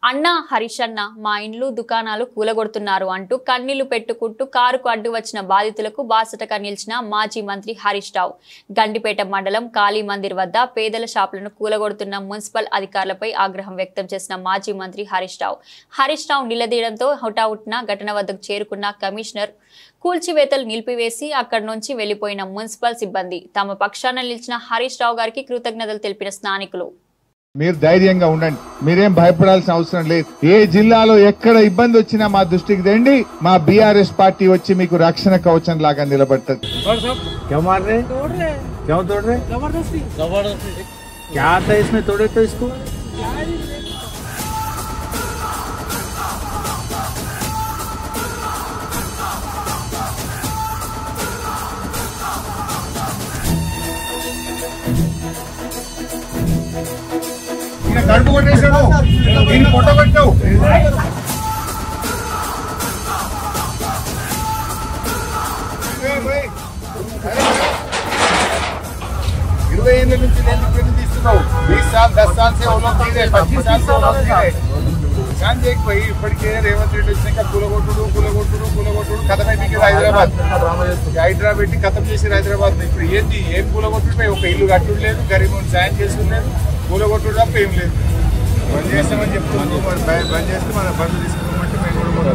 అన్న హరిషన్న మా ఇండ్లు దుకాణాలు కూలగొడుతున్నారు అంటూ కన్నీళ్లు పెట్టుకుంటూ కారుకు అడ్డు వచ్చిన బాధితులకు బాసటగా నిలిచిన మాజీ మంత్రి హరీష్ రావు గండిపేట మండలం కాళీ మందిర్ వద్ద పేదల షాపులను కూలగొడుతున్న మున్సిపల్ అధికారులపై ఆగ్రహం వ్యక్తం చేసిన మాజీ మంత్రి హరీష్ రావు నిలదీయడంతో హుటాహుటిన ఘటన వద్దకు చేరుకున్న కమిషనర్ కూల్చివేతలు నిలిపివేసి అక్కడి నుంచి వెళ్లిపోయిన మున్సిపల్ సిబ్బంది తమ పక్షాన నిలిచిన హరీష్ రావు గారికి కృతజ్ఞతలు తెలిపిన స్థానికులు మీరు ధైర్యంగా ఉండండి, మీరేం భయపడాల్సిన అవసరం లేదు. ఏ జిల్లాలో ఎక్కడ ఇబ్బంది వచ్చినా మా దృష్టికి రండి, మా బీఆర్ఎస్ పార్టీ వచ్చి మీకు రక్షణ కవచం లాగా నిలబడుతుంది. కడుపు కొట్టేసావు, దీన్ని కొట్టబెట్టావు. 20 ఏళ్ళ నుంచి నేను ఇక్కడ తీస్తున్నావు. 20 साल 10 साल से वो लोग नहीं रहे, 25 साल से वो लोग नहीं रहे. ध्यान देख भाई, ఇప్పటికే రేవంత్ రెడ్డి వచ్చినాక కూలగొట్టుడు కథం అయిపోయింది. హైదరాబాద్ పెట్టి కథం చేసి హైదరాబాద్ ఇప్పుడు ఏంది ఏం కూలగొట్టుడు? ఒక ఇల్లు కట్టుడు లేదు, గరీబ్ సాయం చేసుకులేదు, కూలగొట్టుడు తప్ప ఏం లేదు. బంద్ చేస్తామని చెప్తున్నాను, బంద్ చేస్తే మన బంద్ తీసుకోమంటే మేము కూడా